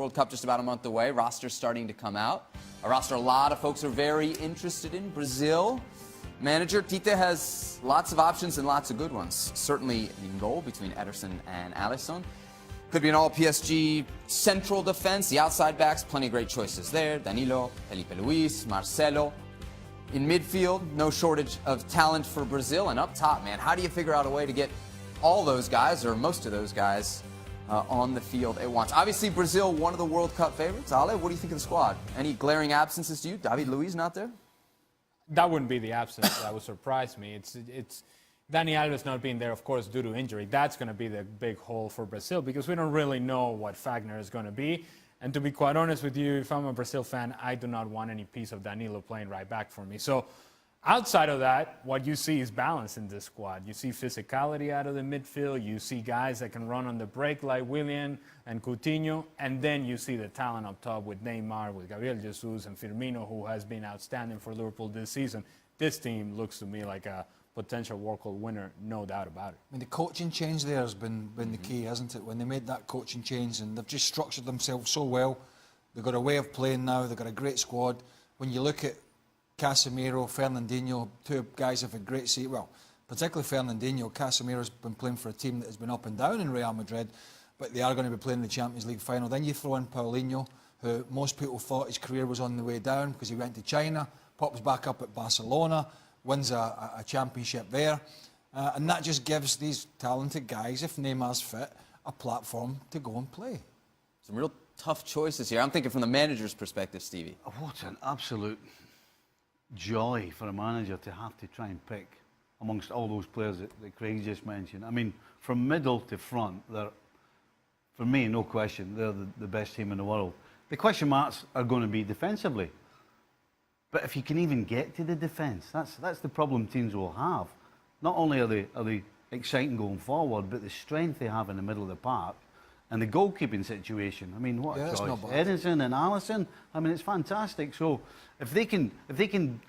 World Cup just about a month away. Roster's starting to come out. A roster a lot of folks are very interested in. Brazil manager Tite has lots of options and lots of good ones. Certainly in goal between Ederson and Alisson. Could be an all PSG central defense. The outside backs, plenty of great choices there. Danilo, Felipe Luis, Marcelo. In midfield, no shortage of talent for Brazil. And up top, man, how do you figure out a way to get all those guys, or most of those guys, on the field at once? Obviously, Brazil, one of the World Cup favorites. Ale, what do you think of the squad? Any glaring absences to you? David Luiz not there? That wouldn't be the absence that would surprise me. It's Dani Alves not being there, of course, due to injury. That's going to be the big hole for Brazil because we don't really know what Fagner is going to be. And to be quite honest with you, if I'm a Brazil fan, I do not want any piece of Danilo playing right back for me. So outside of that, what you see is balance in this squad. You see physicality out of the midfield. You see guys that can run on the break like Willian and Coutinho. And then you see the talent up top with Neymar, with Gabriel Jesus and Firmino, who has been outstanding for Liverpool this season. This team looks to me like a potential World Cup winner, no doubt about it. I mean, the coaching change there has been the key, hasn't it? When they made that coaching change, and they've just structured themselves so well. They've got a way of playing now. They've got a great squad. When you look at Casemiro, Fernandinho, two guys have a great seat. Well, particularly Fernandinho. Casemiro's been playing for a team that has been up and down in Real Madrid, but they are going to be playing the Champions League final. Then you throw in Paulinho, who most people thought his career was on the way down because he went to China, pops back up at Barcelona, wins a championship there. And that just gives these talented guys, if Neymar's fit, a platform to go and play. Some real tough choices here. I'm thinking from the manager's perspective, Stevie. What an absolute joy for a manager to have to try and pick amongst all those players that Craig just mentioned. I mean, from middle to front, they're, for me, no question, they're the best team in the world. The question marks are going to be defensively. But if you can even get to the defence, that's the problem teams will have. Not only are they exciting going forward, but the strength they have in the middle of the park and the goalkeeping situation. I mean, what a choice! Ederson and Alisson. I mean, it's fantastic. So if they can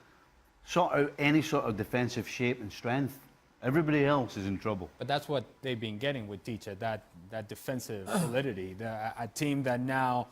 sort out any sort of defensive shape and strength, everybody else is in trouble. But that's what they've been getting with Tite, that defensive solidity. A team that now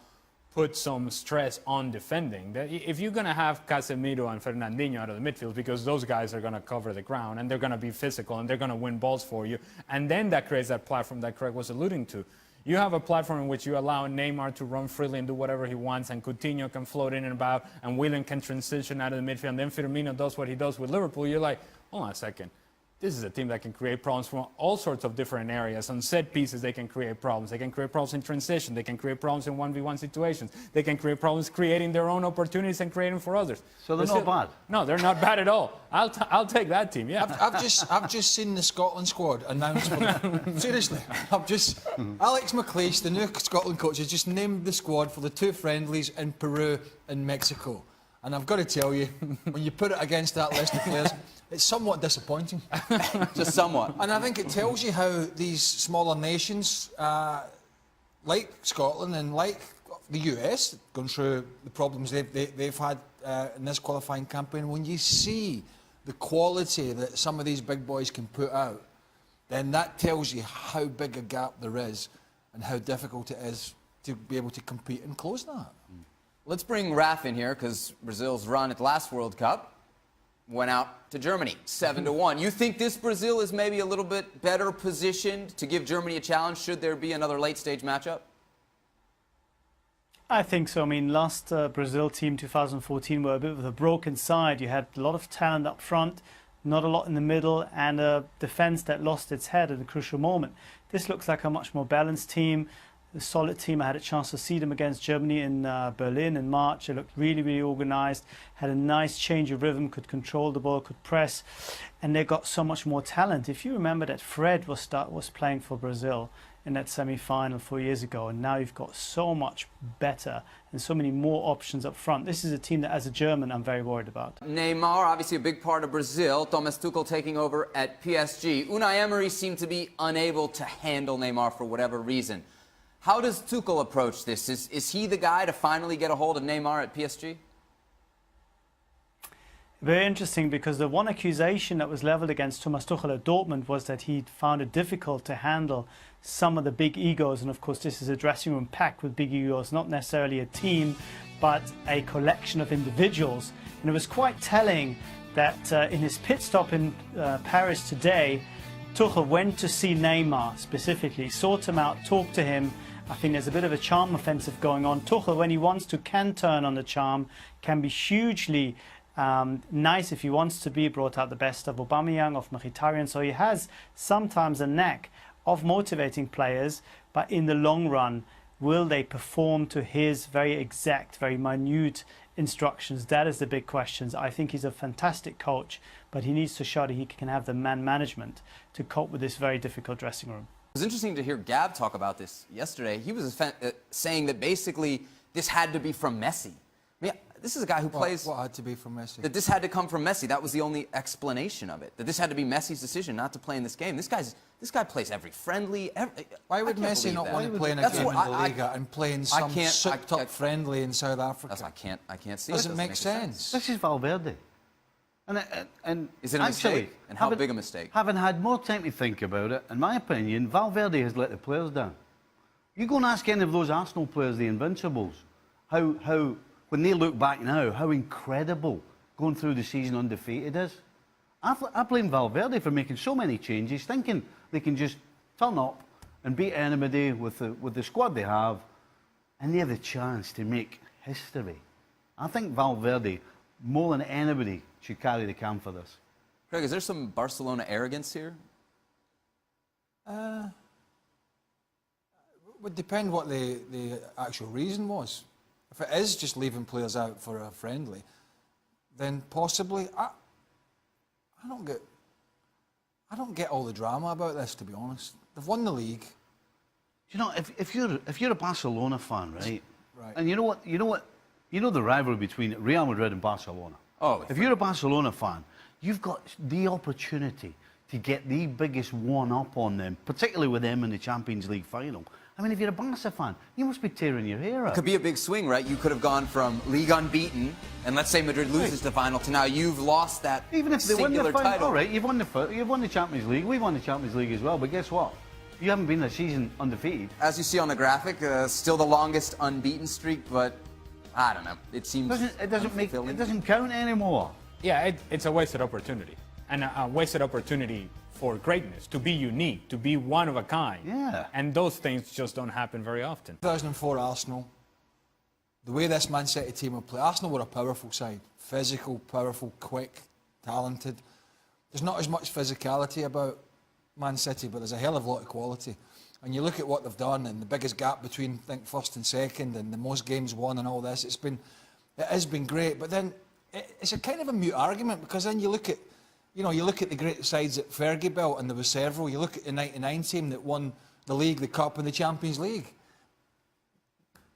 put some stress on defending. If you're going to have Casemiro and Fernandinho out of the midfield, because those guys are going to cover the ground and they're going to be physical and they're going to win balls for you, and then that creates that platform that Craig was alluding to. You have a platform in which you allow Neymar to run freely and do whatever he wants, and Coutinho can float in and about, and Willian can transition out of the midfield, and then Firmino does what he does with Liverpool. You're like, hold on a second. This is a team that can create problems from all sorts of different areas. On set pieces, they can create problems. They can create problems in transition. They can create problems in 1v1 situations. They can create problems creating their own opportunities and creating for others. So they're not bad? No, they're not bad at all. I'll take that team, yeah. I've just seen the Scotland squad announced. Seriously, Alex McLeish, the new Scotland coach, has just named the squad for the two friendlies in Peru and Mexico. And I've got to tell you, when you put it against that list of players, it's somewhat disappointing. Just somewhat. And I think it tells you how these smaller nations, like Scotland and like the US, gone through the problems they've had in this qualifying campaign, when you see the quality that some of these big boys can put out, then that tells you how big a gap there is and how difficult it is to be able to compete and close that. Let's bring Raf in here, because Brazil's run at the last World Cup went out to Germany, 7-1. You think this Brazil is maybe a little bit better positioned to give Germany a challenge should there be another late-stage matchup? I think so. I mean, last Brazil team, 2014, were a bit of a broken side. You had a lot of talent up front, not a lot in the middle, and a defence that lost its head at a crucial moment. This looks like a much more balanced team. A solid team. I had a chance to see them against Germany in Berlin in March. They looked really, really organised, had a nice change of rhythm, could control the ball, could press, and they got so much more talent. If you remember that Fred was playing for Brazil in that semi-final 4 years ago, and now you've got so much better and so many more options up front. This is a team that, as a German, I'm very worried about. Neymar, obviously a big part of Brazil. Thomas Tuchel taking over at PSG. Unai Emery seemed to be unable to handle Neymar for whatever reason. How does Tuchel approach this? Is he the guy to finally get a hold of Neymar at PSG? Very interesting, because the one accusation that was leveled against Thomas Tuchel at Dortmund was that he found it difficult to handle some of the big egos. And of course, this is a dressing room packed with big egos, not necessarily a team, but a collection of individuals. And it was quite telling that in his pit stop in Paris today, Tuchel went to see Neymar specifically, sought him out, talked to him. I think there's a bit of a charm offensive going on. Tuchel, when he wants to, can turn on the charm, can be hugely nice if he wants to be, brought out the best of Aubameyang, of Mkhitaryan. So he has sometimes a knack of motivating players, but in the long run, will they perform to his very exact, very minute instructions? That is the big questions. I think he's a fantastic coach, but he needs to show that he can have the man management to cope with this very difficult dressing room. It was interesting to hear Gab talk about this yesterday. He was saying that basically this had to be from Messi. I mean, this is a guy who plays... What had to be from Messi? That this had to come from Messi. That was the only explanation of it. That this had to be Messi's decision not to play in this game. This guy plays every friendly... Why would Messi not want to play in a game in La Liga and play in some souped-up friendly in South Africa? That's, I can't see Doesn't make sense. This is Valverde. And is it a mistake? And how big a mistake? Having had more time to think about it, in my opinion, Valverde has let the players down. You go and ask any of those Arsenal players, the Invincibles, how when they look back now, how incredible going through the season undefeated is. I blame Valverde for making so many changes, thinking they can just turn up and beat anybody with the squad they have, and they have the chance to make history. I think Valverde, more than anybody, should carry the cam for this. Craig, is there some Barcelona arrogance here? Would depend what the actual reason was. If it is just leaving players out for a friendly, then possibly. I don't get all the drama about this, to be honest. They've won the league. You know, if you're a Barcelona fan, right? Right. And you know the rivalry between Real Madrid and Barcelona. Oh, if you're a Barcelona fan, you've got the opportunity to get the biggest one-up on them, particularly with them in the Champions League final. I mean, if you're a Barca fan, you must be tearing your hair out. It could be a big swing, right? You could have gone from league unbeaten, and let's say Madrid loses the final, to now you've lost that Even if they win the final, title. all right, you've won the Champions League. We've won the Champions League as well. But guess what? You haven't been a season undefeated. As you see on the graphic, still the longest unbeaten streak, but I don't know. It seems It doesn't count anymore. Yeah, it's a wasted opportunity, and a wasted opportunity for greatness, to be unique, to be one of a kind. Yeah. And those things just don't happen very often. 2004 Arsenal, the way this Man City team would play, Arsenal were a powerful side. Physical, powerful, quick, talented. There's not as much physicality about Man City, but there's a hell of a lot of quality. And you look at what they've done, and the biggest gap between, I think, first and second, and the most games won and all this, it has been great. But then it's a kind of a mute argument, because then you look at the great sides that Fergie built, and there were several. You look at the '99 team that won the league, the cup, and the Champions League.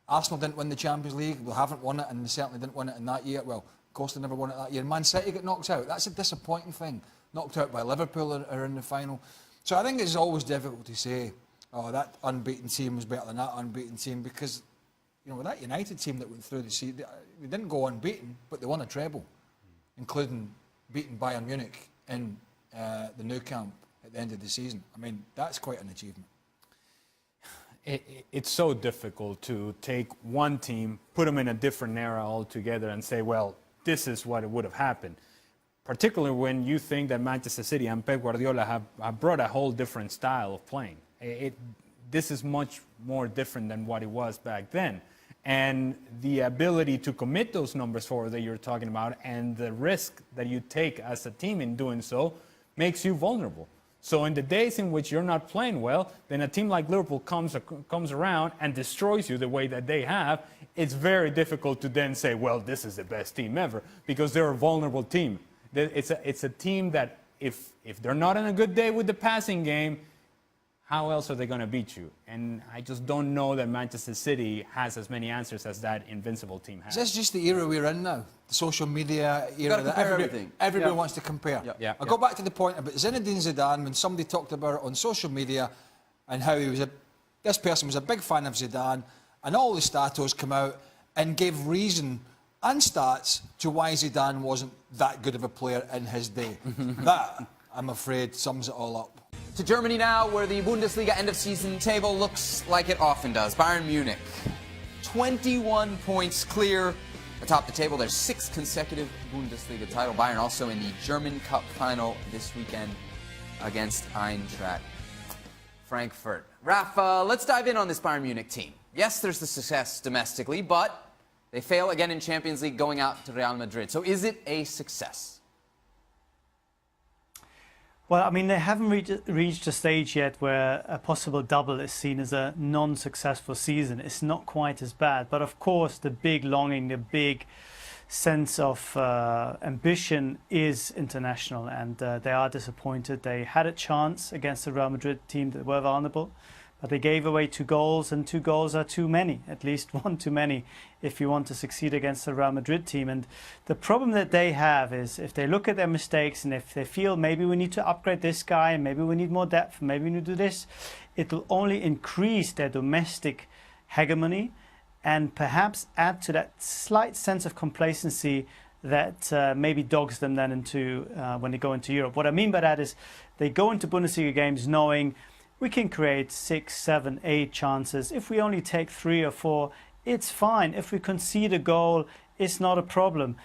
Arsenal didn't win the Champions League. We haven't won it, and they certainly didn't win it in that year. Well, of course, they never won it that year. Man City got knocked out. That's a disappointing thing. Knocked out by Liverpool are in the final. So I think it's always difficult to say, oh, that unbeaten team was better than that unbeaten team, because, with that United team that went through the season, they didn't go unbeaten, but they won a treble, including beating Bayern Munich in the Nou Camp at the end of the season. I mean, that's quite an achievement. It's so difficult to take one team, put them in a different era altogether, and say, well, this is what would have happened. Particularly when you think that Manchester City and Pep Guardiola have brought a whole different style of playing. This is much more different than what it was back then. And the ability to commit those numbers forward that you're talking about, and the risk that you take as a team in doing so, makes you vulnerable. So in the days in which you're not playing well, then a team like Liverpool comes around and destroys you the way that they have. It's very difficult to then say, well, this is the best team ever, because they're a vulnerable team. It's a team that if they're not on a good day with the passing game, how else are they going to beat you? And I just don't know that Manchester City has as many answers as that Invincible team has. Is this just the era we're in now? The social media era that everybody wants to compare. Yeah. I go back to the point about Zinedine Zidane, when somebody talked about it on social media and how this person was a big fan of Zidane, and all the statos come out and gave reason and stats to why Zidane wasn't that good of a player in his day. That, I'm afraid, sums it all up. To Germany now, where the Bundesliga end-of-season table looks like it often does. Bayern Munich, 21 points clear atop the table. Their 6th consecutive Bundesliga title. Bayern also in the German Cup final this weekend against Eintracht Frankfurt. Rafa, let's dive in on this Bayern Munich team. Yes, there's the success domestically, but they fail again in Champions League going out to Real Madrid. So is it a success? Well, I mean, they haven't reached a stage yet where a possible double is seen as a non-successful season. It's not quite as bad. But of course, the big longing, the big sense of ambition is international. And they are disappointed. They had a chance against the Real Madrid team that were vulnerable. But they gave away 2 goals, and 2 goals are too many, at least one too many, if you want to succeed against the Real Madrid team. And the problem that they have is if they look at their mistakes and if they feel maybe we need to upgrade this guy, and maybe we need more depth, maybe we need to do this, it will only increase their domestic hegemony and perhaps add to that slight sense of complacency that maybe dogs them then into when they go into Europe. What I mean by that is they go into Bundesliga games knowing we can create 6, 7, 8 chances. If we only take 3 or 4, it's fine. If we concede a goal, it's not a problem.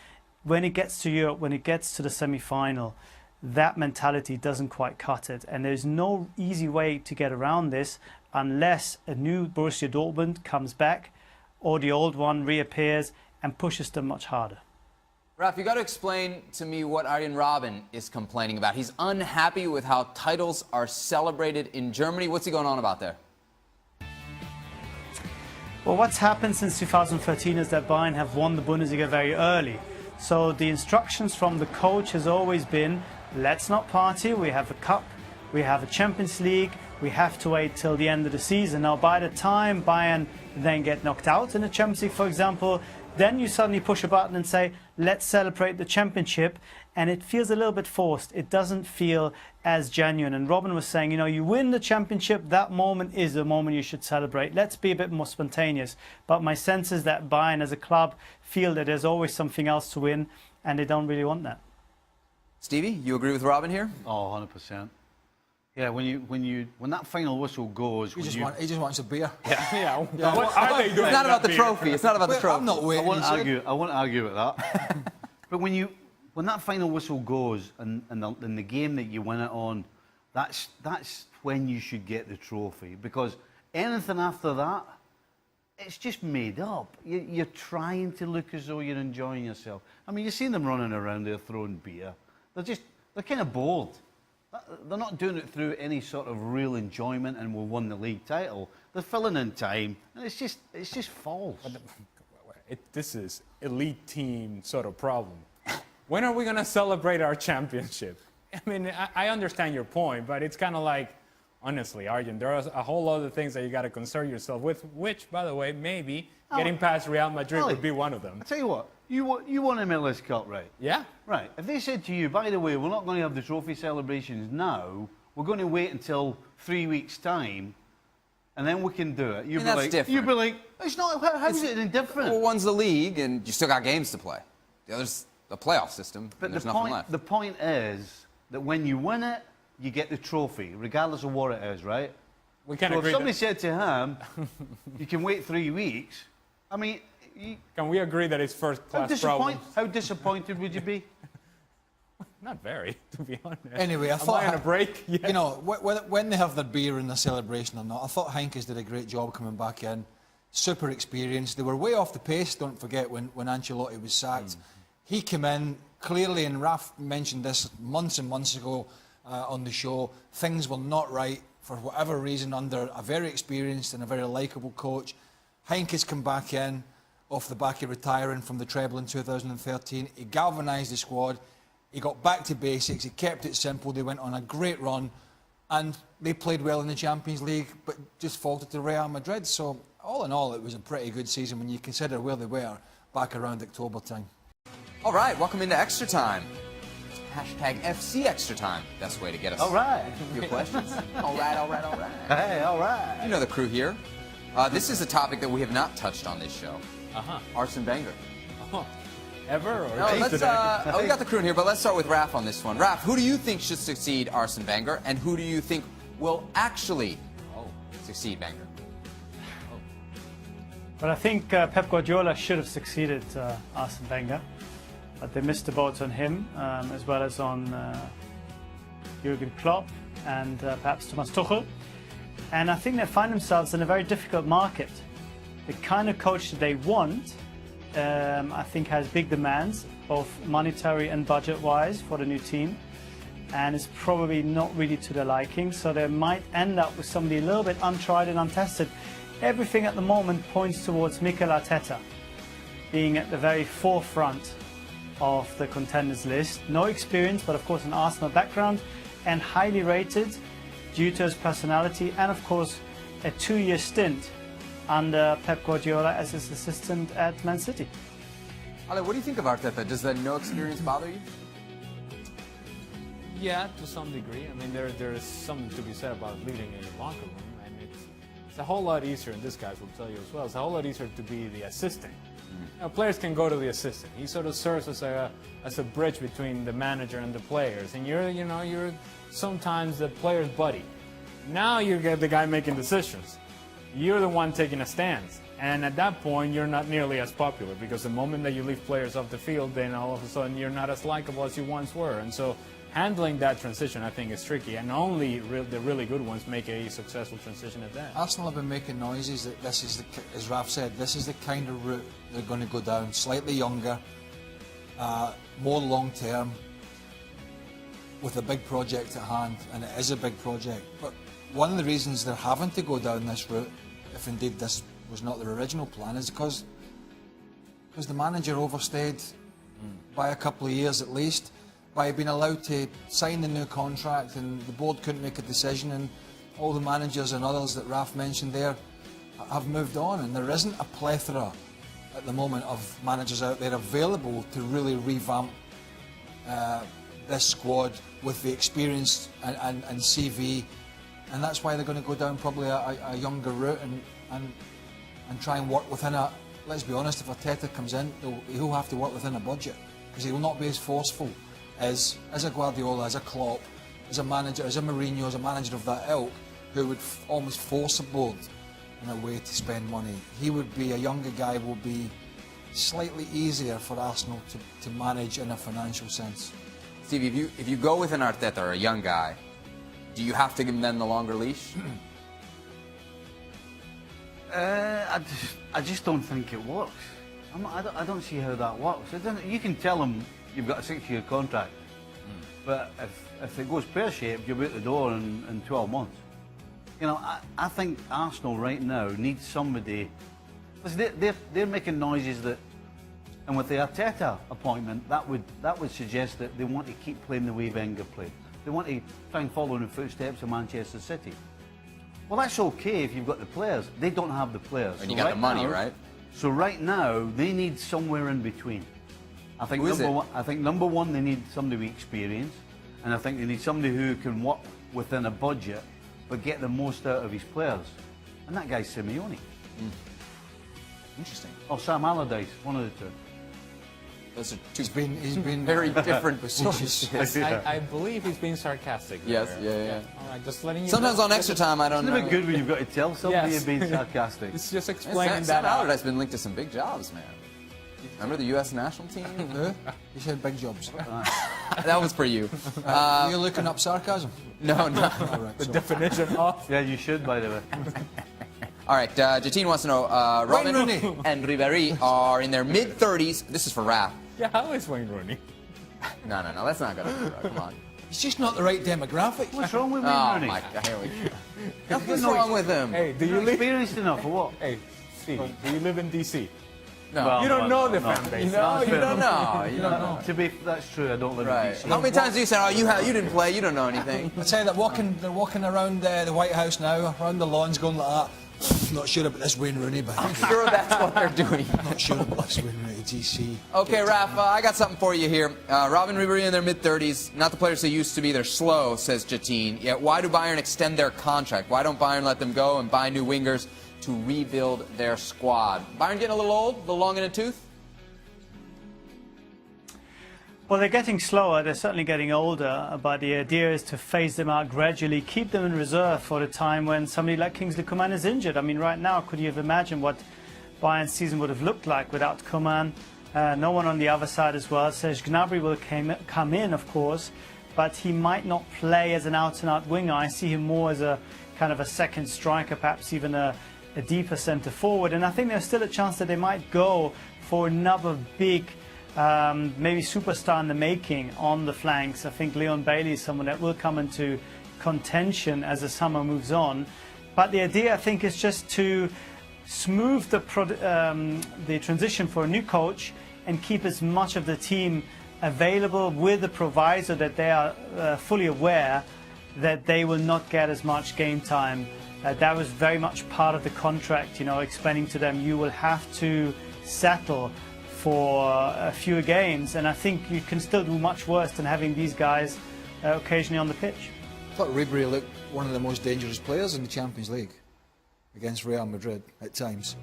When it gets to Europe, when it gets to the semi-final, that mentality doesn't quite cut it. And there's no easy way to get around this unless a new Borussia Dortmund comes back or the old one reappears and pushes them much harder. Raf, you got to explain to me what Arjen Robben is complaining about. He's unhappy with how titles are celebrated in Germany. What's he going on about there? Well, what's happened since 2013 is that Bayern have won the Bundesliga very early. So the instructions from the coach has always been, let's not party, we have a cup, we have a Champions League, we have to wait till the end of the season. Now, by the time Bayern then get knocked out in the Champions League, for example, then you suddenly push a button and say, let's celebrate the championship. And it feels a little bit forced. It doesn't feel as genuine. And Robin was saying, you know, you win the championship, that moment is the moment you should celebrate. Let's be a bit more spontaneous. But my sense is that Bayern as a club feel that there's always something else to win, and they don't really want that. Stevie, you agree with Robin here? Oh, 100%. Yeah, when that final whistle goes, He just wants a beer. Yeah. What are they doing? It's not about the trophy. It's not about the trophy. I'm not waiting. I won't argue with that. But when that final whistle goes and the game that you win it on, that's when you should get the trophy, because anything after that, it's just made up. You're trying to look as though you're enjoying yourself. I mean, you've seen them running around there throwing beer. They're kind of bored. They're not doing it through any sort of real enjoyment and we'll win the league title. They're filling in time, and it's just false. This is elite team sort of problem. When are we going to celebrate our championship? I mean, I understand your point, but it's kind of like, honestly, Arjen, there are a whole lot of things that you got to concern yourself with, which, by the way, maybe getting past Real Madrid would be one of them. I tell you what, you won MLS Cup, right? Yeah. Right. If they said to you, by the way, we're not going to have the trophy celebrations now, we're going to wait until 3 weeks' time, and then we can do it. You'd be like, it's not. How is it any different? Well, one's the league, and you still got games to play. The other's the playoff system, But and there's nothing left. The point is that when you win it, you get the trophy, regardless of what it is, right? We can So agree. if somebody said to him, you can wait 3 weeks, I mean, Can we agree that it's first-class problem? how disappointed would you be? Not very, to be honest. Anyway, I Am thought I on a break? Yes. You know, when they have their beer in the celebration or not, I thought Heynckes did a great job coming back in. Super experienced. They were way off the pace, don't forget, when Ancelotti was sacked. He came in clearly, and Raf mentioned this months and months ago on the show, things were not right for whatever reason under a very experienced and a very likeable coach. Heynckes come back in off the back of retiring from the treble in 2013. He galvanised the squad. He got back to basics. He kept it simple. They went on a great run, and they played well in the Champions League, but just faltered to Real Madrid. So all in all, it was a pretty good season when you consider where they were back around October time. All right, welcome into Extra Time. Hashtag FC Extra Time. Best way to get us. All right. A few questions. all right. Hey, all right. You know the crew here. This is a topic that we have not touched on this show. Arsene Wenger. ever? Or No, let's, today? we got the crew in here, but let's start with Raf on this one. Raf, who do you think should succeed Arsene Wenger, and who do you think will actually succeed Wenger? But I think Pep Guardiola should have succeeded Arsene Wenger, but they missed the boat on him as well as on Jurgen Klopp and perhaps Thomas Tuchel. And I think they find themselves in a very difficult market. The kind of coach that they want, I think, has big demands, both monetary and budget-wise, for the new team, and is probably not really to their liking. So they might end up with somebody a little bit untried and untested. Everything at the moment points towards Mikel Arteta being at the very forefront of the contenders list. No experience, but of course an Arsenal background, and highly rated due to his personality, and of course a 2-year stint under Pep Guardiola as his assistant at Man City. Ale, what do you think of Arteta? Does that no experience bother you? Yeah, to some degree. I mean, there is something to be said about leading a locker room, and it's a whole lot easier, and this guys will tell you as well, it's a whole lot easier to be the assistant. You know, players can go to the assistant. He sort of serves as a bridge between the manager and the players, and you're sometimes the player's buddy. Now you get the guy making decisions. You're the one taking a stance, and at that point you're not nearly as popular, because the moment that you leave players off the field, then all of a sudden you're not as likable as you once were, and so handling that transition, I think, is tricky, and only the really good ones make a successful transition at that. Arsenal have been making noises that this is, as Raf said, this is the kind of route they're going to go down. Slightly younger, more long-term, with a big project at hand, and it is a big project. But one of the reasons they're having to go down this route, if indeed this was not their original plan, is because the manager overstayed by a couple of years at least, by being allowed to sign the new contract, and the board couldn't make a decision, and all the managers and others that Raf mentioned there have moved on, and there isn't a plethora at the moment of managers out there available to really revamp this squad with the experience and CV, and that's why they're going to go down probably a younger route and try and work within a, let's be honest, if Arteta comes in, he'll have to work within a budget, because he will not be as forceful as a Guardiola, as a Klopp, as a manager, as a Mourinho, as a manager of that ilk, who would almost force a board in a way to spend money. He would be, a younger guy will be slightly easier for Arsenal to manage in a financial sense. Steve, if you go with an Arteta or a young guy, do you have to give him then the longer leash? I just don't think it works. I don't see how that works. You can tell him you've got a 6-year contract, but if it goes pear-shaped, you're out the door in 12 months. You know, I think Arsenal right now needs somebody. Listen, they're making noises that, and with the Arteta appointment, that would suggest that they want to keep playing the way Wenger played. They want to try and follow in the footsteps of Manchester City. Well, that's okay if you've got the players. They don't have the players. And you got the money, now, right? So right now, they need somewhere in between. I think number one, they need somebody with experience, and I think they need somebody who can work within a budget, but get the most out of his players. And that guy's Simeone. Interesting. Or Sam Allardyce, one of the two. Those are two He's been very different positions. I believe he's being sarcastic. Yes, there. yeah. All right, just letting you Sometimes know. on extra time, I don't Isn't know. it good when you've got to tell somebody Yes. you're being sarcastic? It's just explaining Sam that out. Allardyce has been linked to some big jobs, man. Remember the U.S. national team? Who? He said big jobs. That was for you. You're looking up sarcasm? No, no. All right, so. Definition of. Yeah, you should, by the way. All right, Jatine wants to know, Robin Rooney. and Ribéry are in their mid-30s. This is for Raf. Yeah, how is Wayne Rooney? No, let's not go to Come on. He's just not the right demographic. What's wrong with Wayne Oh, Rooney? my God. Here we go. Nothing's wrong with him. Hey, do you You're live? experienced enough for what? Hey, Steve, do you live in D.C.? No. Well, You don't know the no. fan base. No, you fair don't know. You don't know. To be, that's true. I don't live in Right. DC. How many times do you say, oh, you didn't play, you don't know anything? I tell you that they're walking around the White House now, around the lawns, going like that. Not sure about this Wayne Rooney, but I'm sure that's what they're doing. not sure about this Wayne Rooney GC. Okay, Raf, I got something for you here. Robin Ribéry in their mid-30s, not the players they used to be. They're slow, says Jatine. Yet why do Bayern extend their contract? Why don't Bayern let them go and buy new wingers to rebuild their squad? Bayern getting a little old, a little long in the tooth? Well, they're getting slower, they're certainly getting older, but the idea is to phase them out gradually, keep them in reserve for the time when somebody like Kingsley Coman is injured. I mean, right now, could you have imagined what Bayern's season would have looked like without Coman? No one on the other side as well. Serge Gnabry will come in, of course, but he might not play as an out-and-out winger. I see him more as a kind of a second striker, perhaps even a deeper centre forward. And I think there's still a chance that they might go for another big maybe superstar in the making on the flanks. I think Leon Bailey is someone that will come into contention as the summer moves on. But the idea, I think, is just to smooth the transition for a new coach and keep as much of the team available with the proviso that they are fully aware that they will not get as much game time. That was very much part of the contract, explaining to them you will have to settle for a few games, and I think you can still do much worse than having these guys occasionally on the pitch. I thought Ribery looked one of the most dangerous players in the Champions League against Real Madrid at times.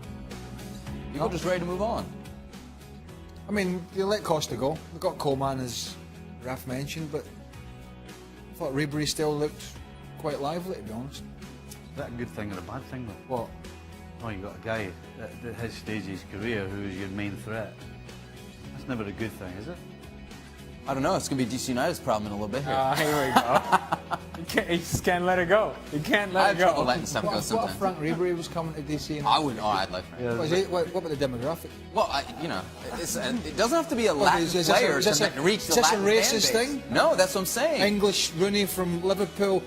People just ready to move on. I mean, they let Costa go. They got Coman, as Raf mentioned, but I thought Ribery still looked quite lively, to be honest. Is that a good thing or a bad thing, though? What? Oh, you got a guy at his stage of his career who's your main threat. That's never a good thing, is it? I don't know. It's going to be DC United's problem in a little bit here. Here we go. You just can't let it go. You can't I let have it go. trouble letting stuff go What if sometimes. Frank Ribery was coming to DC? I would. Oh, I'd like Frank. What about the demographic? Well, it doesn't have to be a Latin is this player is this to a- reach is the this a Latin racist fan base. thing? No, that's what I'm saying. English, Rooney from Liverpool,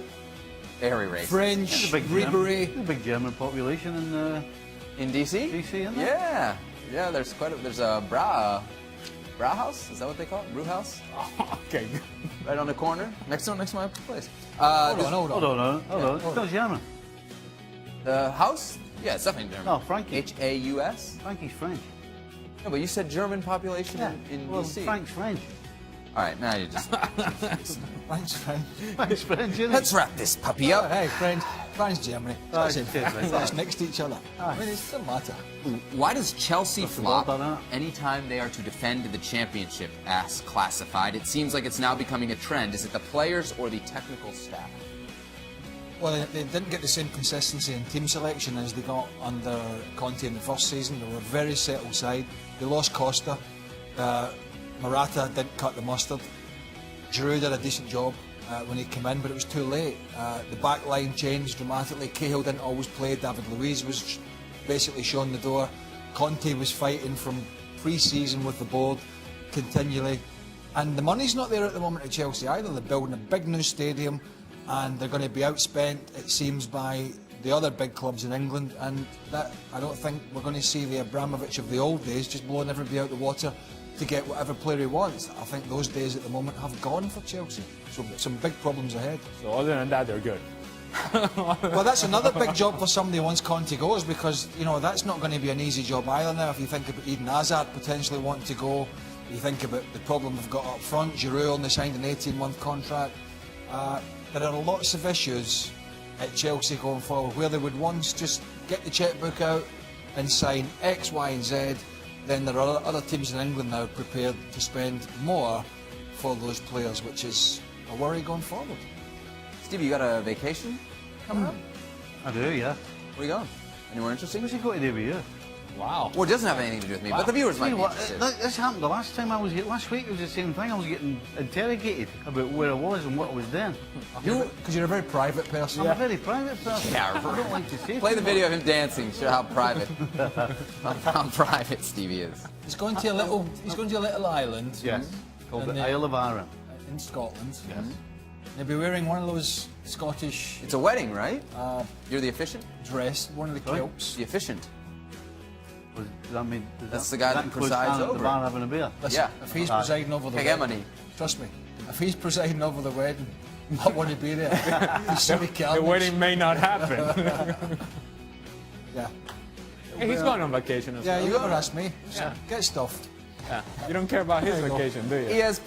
Very racist. French, There's a Ribery. There's a big German population In DC? DC, isn't there? Yeah. There's a Brauhaus. Is that what they call it? Brew house? Okay. Right on the corner, next to my place. Hold on. Hold on. It's not German. The house? Yeah, it's definitely German. No, Frankie. H-A-U-S? Frankie's French. No, but you said German population in well, DC. Frank's French. All right, now you just. Thanks, French. Frank's French, isn't Let's wrap this puppy up. Hey, France, Germany. Aye, That's it. cheers, mate. That's next to each other. I mean, it doesn't matter. Why does Chelsea flop about that. anytime they are to defend the championship? Asks Classified. It seems like it's now becoming a trend. Is it the players or the technical staff? Well, they didn't get the same consistency in team selection as they got under Conte in the first season. They were a very settled side. They lost Costa. Morata didn't cut the mustard. Giroud did a decent job when he came in, but it was too late. The back line changed dramatically. Cahill didn't always play. David Luiz was basically shown the door. Conte was fighting from pre-season with the board continually. And the money's not there at the moment at Chelsea either. They're building a big new stadium and they're going to be outspent, it seems, by the other big clubs in England. And that, I don't think we're going to see the Abramovich of the old days just blowing everybody out the water to get whatever player he wants. I think those days at the moment have gone for Chelsea. So some big problems ahead. So other than that, they're good. Well, that's another big job for somebody once Conte goes, because that's not going to be an easy job either now. If you think about Eden Hazard potentially wanting to go, you think about the problem they've got up front. Giroud only signed an 18-month contract. There are lots of issues at Chelsea going forward where they would once just get the chequebook out and sign X, Y and Z. Then there are other teams in England now prepared to spend more for those players, which is a worry going forward. Stevie, you got a vacation coming up? I do, yeah. Where are you going? Anywhere interesting? What's he got to do with you? Wow. Well, it doesn't have anything to do with me, but the viewers might Tell be you what, interested. this happened the last time I was here. Last week it was the same thing. I was getting interrogated about where I was and what I was doing. Because you're a very private person. I'm a very private person. Yeah, I don't like to say Play the too video of him dancing. Show how private, how private Stevie is. He's going to a little island. much. Yes. Called And the the- Isle of Arran. In Scotland. Yes. He'll be wearing one of those Scottish It's a wedding, right? You're the officiant? dress, one of the Sorry? kilts. The officiant. Does that mean? That's the guy that include presides standing at over the it. bar having a beer. Listen, Yeah. if he's presiding over the Can't get wedding, money. trust me, if he's presiding over the wedding, I want to be there. He's so many The carnage. wedding may not happen. Yeah, Hey, he's going on vacation as yeah. well. You never asked me. So get stuffed. Yeah. You don't care about his vacation, do you? ESPN.